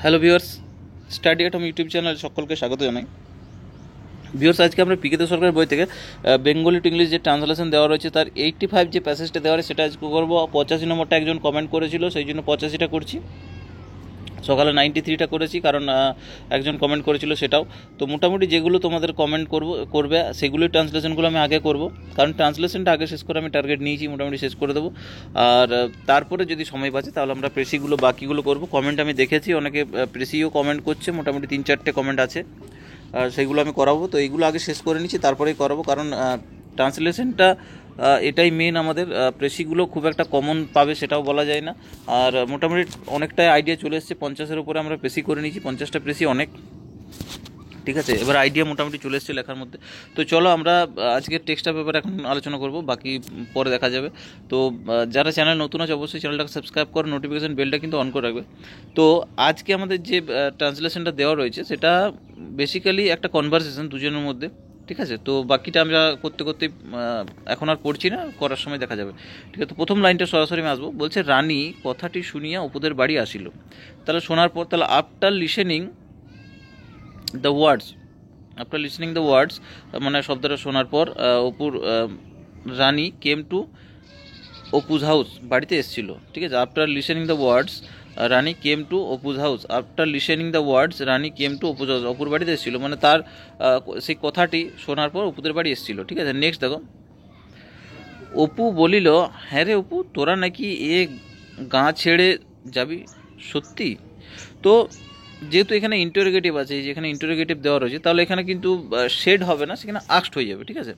Hello viewers, study at home YouTube channel সকলকে স্বাগত জানাই। ভিউয়ার্স, আজকে আমরা পিকেতে সরকারের বই থেকে বেঙ্গলি টু ইংলিশ যে ট্রান্সলেশন দেওয়া রয়েছে তার 85 যে প্যাসেজটা দেওয়া রয়েছে সেটা আজকে করবো। 85 নম্বরটা একজন কমেন্ট করেছিল, সেই জন্য 85টা করছি। সকালে 93টা করেছি কারণ একজন কমেন্ট করেছিল সেটাও। তো মোটামুটি যেগুলো তোমাদের কমেন্ট করবে সেগুলোই ট্রান্সলেশনগুলো আমি আগে করব, কারণ ট্রান্সলেশনটা আগে শেষ করে আমি টার্গেট নিয়েছি, মোটামুটি শেষ করে দেবো। আর তারপরে যদি সময় বাঁচে তাহলে আমরা প্রেসিগুলো বাকিগুলো করব। কমেন্ট আমি দেখেছি, অনেকে প্রেসিও কমেন্ট করছে, মোটামুটি 3-4টে কমেন্ট আছে, আর সেগুলো আমি করাবো। তো এইগুলো আগে শেষ করে নিচ্ছি, তারপরেই করাবো, কারণ ট্রান্সলেশনটা এটাই মেন। আমাদের প্রেসিগুলো খুব একটা কমন পাবে সেটাও বলা যায় না। আর মোটামুটি অনেকটাই আইডিয়া চলে এসেছে, 50-এর উপরে আমরা প্রেসি করে নিয়েছি। 50টা প্রেসি অনেক, ঠিক আছে। এবার আইডিয়া মোটামুটি চলে এসেছে লেখার মধ্যে। তো চলো আমরা আজকে টেক্সটটার ব্যাপারে এখন আলোচনা করব, বাকি পরে দেখা যাবে। তো যারা চ্যানেল নতুন আছে অবশ্যই চ্যানেলটাকে সাবস্ক্রাইব করো, নোটিফিকেশান বেলটা কিন্তু অন করে রাখবে। তো আজকে আমাদের যে ট্রান্সলেশনটা দেওয়া রয়েছে সেটা বেসিক্যালি একটা কনভারসেশন দুজনের মধ্যে, ঠিক আছে। তো বাকিটা আমরা করতে করতে এখন আর পড়ছি না, করার সময় দেখা যাবে, ঠিক আছে। তো প্রথম লাইনটা সরাসরি আমি আসবো। বলছে, রানী কথাটি শুনিয়া অপুদের বাড়ি আসিল। তাহলে শোনার পর, তাহলে after listening the words, after listening the words মানে শব্দটা শোনার পর অপুর রানী কেম টু অপুজ হাউস, বাড়িতে এসেছিল, ঠিক আছে। After listening the words Rani came to Apu's house, after listening the words Rani came to Apu's house, অপুর বাড়িতে এসেছিল, মানে তার সেই কথাটি শোনার পর অপুদের বাড়ি এসেছিল, ঠিক আছে। নেক্সট দেখো, অপু বলিল, হ্যাঁ রে অপু, তোরা নাকি এ গাঁ ছেড়ে যাবি, সত্যি? তো যেহেতু এখানে ইন্টারোগেটিভ আছে, যেখানে ইন্টারোগেটিভ দেওয়া রয়েছে, তাহলে এখানে কিন্তু শেড হবে না, সেখানে আক্সড হয়ে যাবে, ঠিক আছে।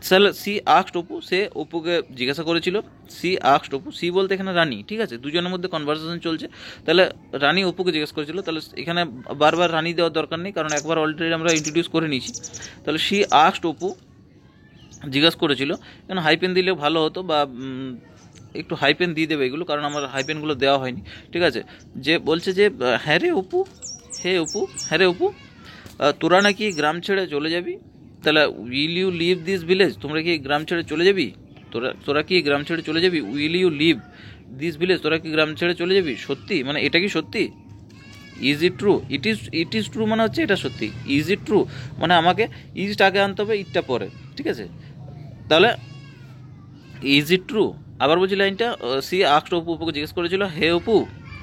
তাহলে সি আক্সড অপু, সে অপুকে জিজ্ঞাসা করেছিল। সি আক্সড অপু, সি বলতে এখানে রানী, ঠিক আছে। দুজনের মধ্যে কনভারসেশন চলছে, তাহলে রানী অপুকে জিজ্ঞেস করেছিল। তাহলে এখানে বারবার রানী দেওয়ার দরকার নেই, কারণ একবার অলরেডি আমরা ইন্ট্রোডিউস করে নিয়েছি। তাহলে সি আক্সড অপু, জিজ্ঞাসা করেছিল। এখানে হাইপেন দিলেও ভালো হতো, বা একটু হাইপেন দিয়ে দেবে এগুলো, কারণ আমার হাইপেনগুলো দেওয়া হয়নি, ঠিক আছে। যে বলছে যে, হ্যাঁ রে অপু, হে অপু, হ্যাঁ রে অপু, তোরা নাকি গ্রাম ছেড়ে চলে যাবি? তাহলে will you leave this village, তোমরা কি গ্রাম ছেড়ে চলে যাবি? তোরা কি গ্রাম ছেড়ে চলে যাবি? Will you leave this village, তোরা কি গ্রাম ছেড়ে চলে যাবি? সত্যি, মানে এটা কি সত্যি? Is it true, it is true মানে হচ্ছে এটা সত্যি। ইজ ইট ট্রু মানে আমাকে ইজটা আগে আনতে হবে, ইটটা পরে, ঠিক আছে। তাহলে ইজ ইট ট্রু, আবার বলছি লাইনটা, সি আক্সড অপু, অপুকে জিজ্ঞেস করেছিল, হে অপু,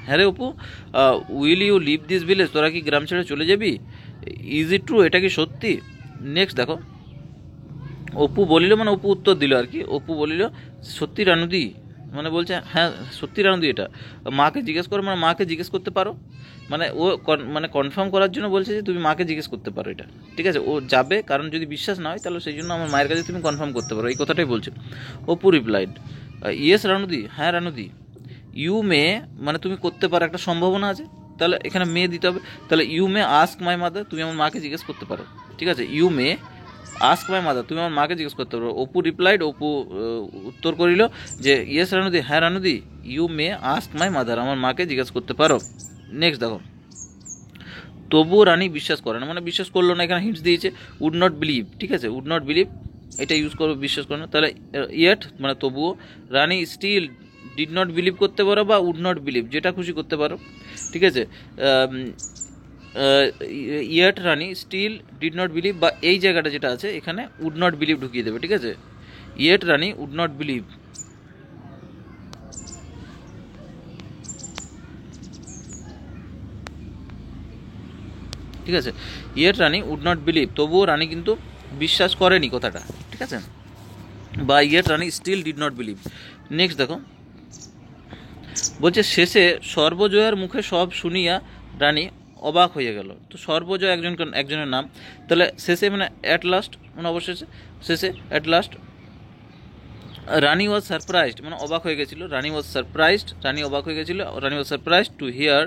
হ্যাঁ রে Apu, will you leave this village, তোরা কি গ্রাম ছেড়ে চলে যাবি? ইজ ইট ট্রু, এটা কি সত্যি? নেক্সট দেখো, অপু বলিল, মানে অপু উত্তর দিল আর কি। অপু বলিল, সত্যি রানুদি, মানে বলছে হ্যাঁ সত্যি রানুদি। এটা মাকে জিজ্ঞেস করো, মানে মাকে জিজ্ঞেস করতে পারো, মানে ও মানে কনফার্ম করার জন্য বলছে যে তুমি মাকে জিজ্ঞেস করতে পারো এটা, ঠিক আছে। ও যাবে, কারণ যদি বিশ্বাস না হয় তাহলে সেই জন্য আমার মায়ের কাছে তুমি কনফার্ম করতে পারো, এই কথাটাই বলছে। অপু রিপ্লাইড, ইয়েস রানুদি, হ্যাঁ রানুদি। ইউ মে মানে তুমি করতে পারো, একটা সম্ভাবনা আছে, তাহলে এখানে মে দিতে হবে। তাহলে you may ask my mother, তুমি আমার মাকে জিজ্ঞেস করতে পারো, ঠিক আছে। You may ask my mother, তুমি আমার মাকে জিজ্ঞেস করতে পারো। অপু রিপ্লাইড, অপু উত্তর করিল যে, ইয়েস রানুদি, হ্যাঁ রানুদি, you may ask my mother, আমার মাকে জিজ্ঞেস করতে পারো। নেক্সট দেখো, তবুও রানী বিশ্বাস করে না, মানে বিশ্বাস করলো না, এখানে হিন্টস দিয়েছে উড নট বিলিভ, ঠিক আছে। উড নট বিলিভ এটা ইউজ করবো, বিশ্বাস করে না। তাহলে ইয়েট মানে তবুও, রানী স্টিল ডিড নট বিলিভ করতে পারো, বা উড নট বিলিভ, যেটা খুশি করতে পারো, ঠিক আছে। Yet Rani still did not believe, বা এই জায়গাটা যেটা আছে এখানে উড নট বিলিভ ঢুকিয়ে দেবে, ঠিক আছে। Yet Rani would not believe, ঠিক আছে। Yet Rani would not believe, তবুও রানী কিন্তু বিশ্বাস করেনি কথাটা, ঠিক আছে। বা yet Rani still did not believe. Next দেখো, বলছে শেষে সর্বজয়ার মুখে সব শুনিয়া রানী অবাক হয়ে গেল। তো সর্বজয় একজনের নাম, তাহলে শেষে মানে অ্যাট লাস্ট, মানে অবশেষে, শেষে at last Rani was surprised, মানে অবাক হয়ে গেছিল। রানী ওয়াজ সারপ্রাইজড, রানী অবাক হয়ে গেছিল। Rani was surprised to hear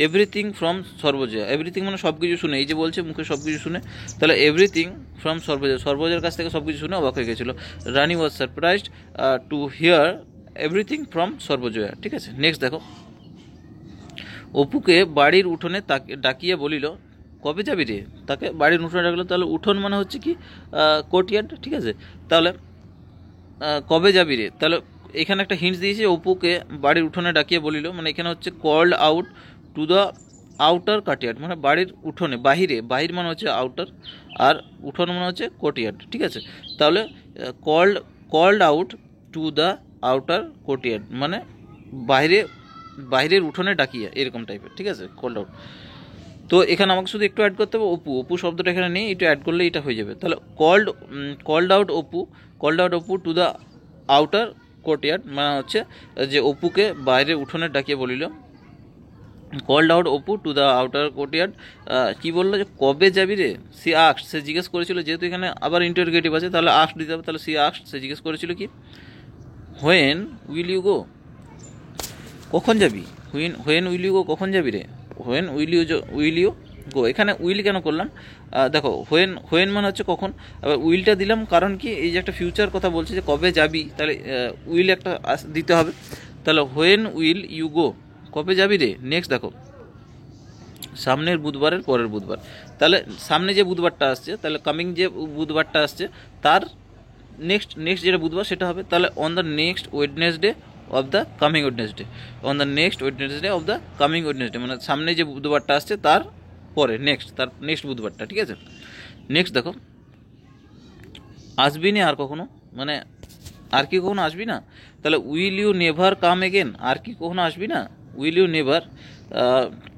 everything from Sarbajaya, everything মানে সব কিছু শুনে, এই যে বলছে মুখে সব কিছু শুনে, তাহলে এভরিথিং ফ্রম সর্বজয়া, সর্বজয়ার কাছ থেকে সব কিছু শুনে অবাক হয়ে গেছিল। Rani was surprised to hear everything from Sarbajaya, ঠিক আছে। নেক্সট দেখো, অপুকে বাড়ির উঠোনে ডাকিয়ে বলিল, কবে যাবি রে? তাকে বাড়ির উঠোনে ডাকলো, তাহলে উঠোন মানে হচ্ছে কি কোর্টইয়ার্ড, ঠিক আছে। তাহলে কবে যাবি রে, তাহলে এখানে একটা হিন্টস দিয়েছে, অপুকে বাড়ির উঠোনে ডাকিয়ে বলিল, মানে এখানে হচ্ছে called out to the outer courtyard মানে বাড়ির উঠোনে, বাহিরে, বাহির মানে হচ্ছে আউটার আর উঠোন মানে হচ্ছে কোর্টইয়ার্ড, ঠিক আছে। তাহলে called out to the outer courtyard মানে বাইরে, বাইরের উঠোনে ডাকিয়া, এরকম টাইপের, ঠিক আছে, কল্ড আউট। তো এখানে আমাকে শুধু একটু অ্যাড করতে হবে অপু, অপু শব্দটা এখানে নেই, একটু অ্যাড করলে এটা হয়ে যাবে। তাহলে called out Apu to the outer courtyard মানে হচ্ছে যে অপুকে বাইরে উঠোনে ডাকিয়ে বলিল। Called out Apu to the outer courtyard, কী বললো যে কবে যাবি রে, সে জিজ্ঞেস করেছিল, যেহেতু এখানে আবার ইন্টারোগেটিভ আছে তাহলে আস্ক দিতে হবে, তাহলে সে জিজ্ঞেস করেছিল কি হোয়েন উইল ইউ গো, কখন যাবি, হোয়েন উইল ইউ গো, কখন যাবি রে, হোয়েন উইল ইউ গো। এখানে উইল কেন করলাম, দেখো হোয়েন মানে হচ্ছে কখন, আবার উইলটা দিলাম কারণ কি এই যে একটা ফিউচার কথা বলছে যে কবে যাবি, তাহলে উইল একটা দিতে হবে। তাহলে হোয়েন উইল ইউ গো, কবে যাবি রে। নেক্সট দেখো সামনের বুধবারের পরের বুধবার, তাহলে সামনে যে বুধবারটা আসছে, তাহলে কামিং যে বুধবারটা আসছে তার নেক্সট যেটা বুধবার সেটা হবে। তাহলে on the next Wednesday of the coming Wednesday, on the next Wednesday of the coming Wednesday মানে সামনে যে বুধবারটা আসছে তার পরে তার নেক্সট বুধবারটা, ঠিক আছে। নেক্সট দেখো আসবি না আর কখনো, মানে আর কি কখনো আসবি না, তাহলে will you never come again, আর কি কখনো আসবি না, will you never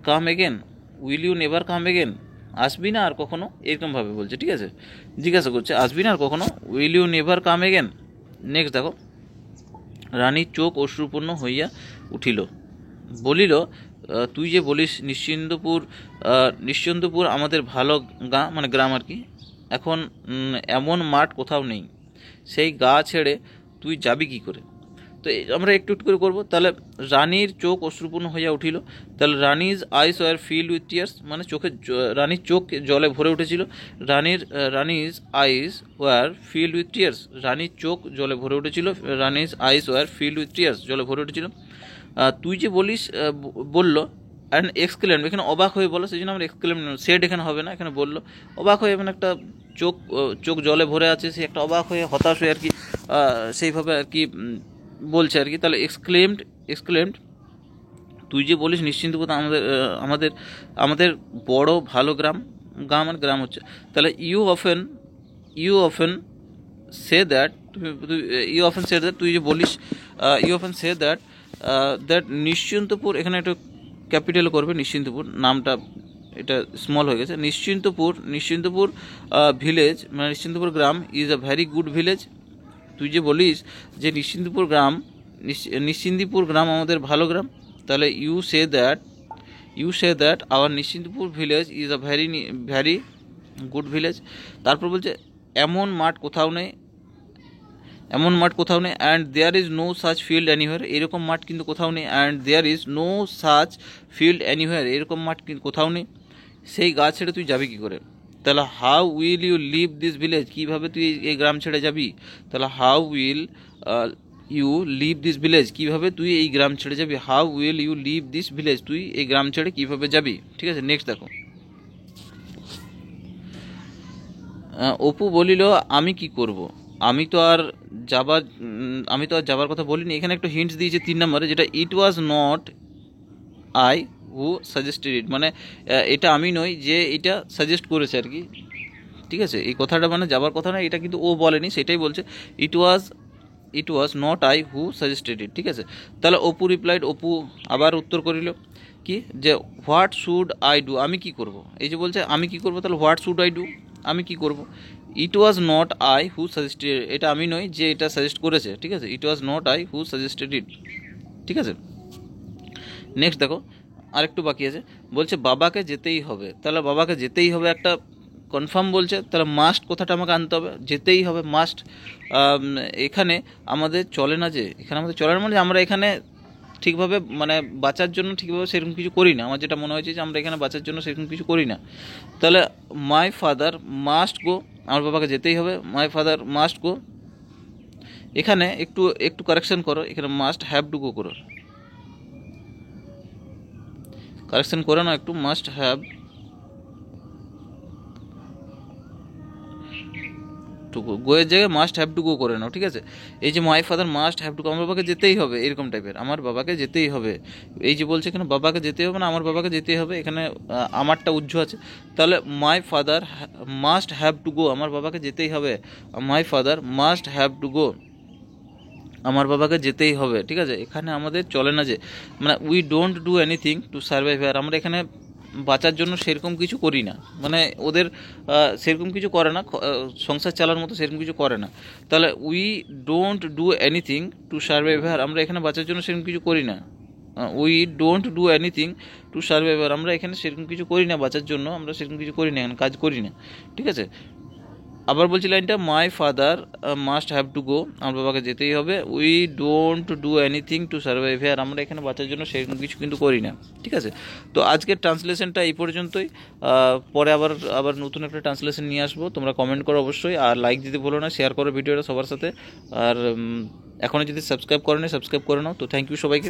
come again, will you never come again, আসবি না আর কখনো, এরকমভাবে বলছে, ঠিক আছে, জিজ্ঞাসা করছে আসবি না আর কখনো, will you never come again. Next দেখো রানীর চোখ অশ্রুপূর্ণ হইয়া উঠিল, বলিল তুই যে বলিস নিশ্চিন্তপুর আমাদের ভালো মানে গ্রাম আর কি, এখন এমন মাঠ কোথাও নেই, সেই গা ছেড়ে তুই যাবি কি করে। তো আমরা একটু একটু করে করবো। তাহলে রানীর চোখ অশ্রুপূর্ণ হইয়া উঠিল, তাহলে Rani's eyes were filled with tears মানে রানীর চোখ জলে ভরে উঠেছিল, Rani's eyes were filled with tears, রানীর চোখ জলে ভরে উঠেছিল, Rani's eyes were filled with tears জলে ভরে উঠেছিল। তুই যে বলিস বললো অ্যান্ড এক্সক্লেম, এখানে অবাক হয়ে বলো, সেই জন্য আমরা এক্সক্লেম, সেড এখানে হবে না, এখানে বললো অবাক হয়ে, মানে একটা চোখ জলে ভরে আছে, সে একটা অবাক হয়ে হতাশ হয়ে আর কি, সেইভাবে আর কি বলছে আর কি। তাহলে এক্সক্লেমড তুই যে বলিস নিশ্চিন্তপুর আমাদের আমাদের আমাদের বড় ভালো গ্রাম মানে গ্রাম হচ্ছে, তাহলে you often say that, you often say that, তুই যে বলিস you often say that Nishchintapur, এখানে একটু ক্যাপিটাল করবে, নিশ্চিন্তপুর নামটা এটা স্মল হয়ে গেছে, নিশ্চিন্তপুর ভিলেজ মানে নিশ্চিন্তপুর গ্রাম is a very good village, তুই যে বলিস যে নিশ্চিন্দিপুর গ্রাম আমাদের ভালো গ্রাম, তাহলে you say that our Nishchintapur village is a very good village. তারপর বলছে এমন মাঠ কোথাও নেই, and there is no such field anywhere, এরকম মাঠ কিন্তু কোথাও নেই, and there is no such field anywhere, এরকম মাঠ কিন্তু কোথাও নেই, সেই গাছ ছেড়ে তুই যাবি কী করে। তাহলে how will you leave this village, কীভাবে তুই এই গ্রাম ছেড়ে যাবি, তাহলে how will you leave this village, কীভাবে তুই এই গ্রাম ছেড়ে যাবি, how will you leave this village, তুই এই গ্রাম ছেড়ে কীভাবে যাবি, ঠিক আছে। নেক্সট দেখো অপু বলিল আমি কি করব, আমি তো আর যাবার কথা বলিনি। এখানে একটু হিন্টস দিয়েছে 3 নম্বরে, যেটা it was not I who suggested it, মানে এটা আমি নই যে এটা সাজেস্ট করেছে আর কি, ঠিক আছে। এই কথাটা মানে যাবার কথা না, এটা কিন্তু ও বলেনি, সেটাই বলছে it was not I who suggested it, ঠিক আছে। তাহলে অপু রিপ্লাইড, অপু আবার উত্তর করিল কি যে হোয়াট শুড আই ডু, আমি কি করব, এই যে বলছে আমি কি করব, তাহলে হোয়াট শুড আই ডু, আমি কি করব। It was not I who suggested, এটা আমি নই যে এটা সাজেস্ট করেছে, ঠিক আছে, it was not I who suggested it, ঠিক আছে। নেক্সট দেখো আরেকটু বাকি আছে, বলছে বাবাকে যেতেই হবে, তাহলে বাবাকে যেতেই হবে একটা কনফার্ম বলছে, তাহলে মাস্ট কথাটা আমাকে আনতে হবে, যেতেই হবে মাস্ট। এখানে আমাদের চলে না, মানে আমরা এখানে ঠিকভাবে মানে বাঁচার জন্য ঠিকভাবে সেরকম কিছু করি না, আমার যেটা মনে হয়েছে যে আমরা এখানে বাঁচার জন্য সেরকম কিছু করি না। তাহলে মাই ফাদার মাস্ট গো, আমার বাবাকে যেতেই হবে, মাই ফাদার মাস্ট গো। এখানে একটু কারেকশন করো, এখানে মাস্ট হ্যাভ টু গো করো, কারেকশন করে না একটু, মাস্ট হ্যাভ টু গোয়ের জায়গায় মাস্ট হ্যাভ টু গো করে নাও, ঠিক আছে। এই যে my father must have to go, আমার বাবাকে যেতেই হবে, এরকম টাইপের, আমার বাবাকে যেতেই হবে। এই যে বলছে এখানে বাবাকে যেতেই হবে না, আমার বাবাকে যেতেই হবে, এখানে আমারটা উজ্জ্ব আছে। তাহলে my father must have to go, আমার বাবাকে যেতেই হবে, my father must have to go, আমার বাবাকে যেতেই হবে, ঠিক আছে। এখানে আমাদের চলে না যে মানে we don't do anything to survive here, আমরা এখানে বাঁচার জন্য সেরকম কিছু করি না, মানে ওদের সেরকম কিছু করে না, সংসার চালার মতো সেরকম কিছু করে না। তাহলে we don't do anything to survive here, আমরা এখানে বাঁচার জন্য সেরকম কিছু করি না। We don't do anything to survive here, আমরা এখানে সেরকম কিছু করি না বাঁচার জন্য, আমরা সেরকম কিছু করি না, এখানে কাজ করি না, ঠিক আছে। আবার বলছি লাইনটা, my father must have to go, আমার বাবাকে যেতেই হবে, we don't do anything to survive here, আমরা এখানে বাঁচার জন্য সেরকম কিছু কিন্তু করি না, ঠিক আছে। তো আজকের ট্রান্সলেশনটা এই পর্যন্তই। পরে আবার নতুন একটা ট্রান্সলেশন নিয়ে আসবো, তোমরা কমেন্ট করো অবশ্যই, আর লাইক দিতে ভুলো না, শেয়ার করো ভিডিওটা সবার সাথে, আর এখনও যদি সাবস্ক্রাইব করে নাও সাবস্ক্রাইব করে নাও। তো থ্যাংক ইউ সবাইকে।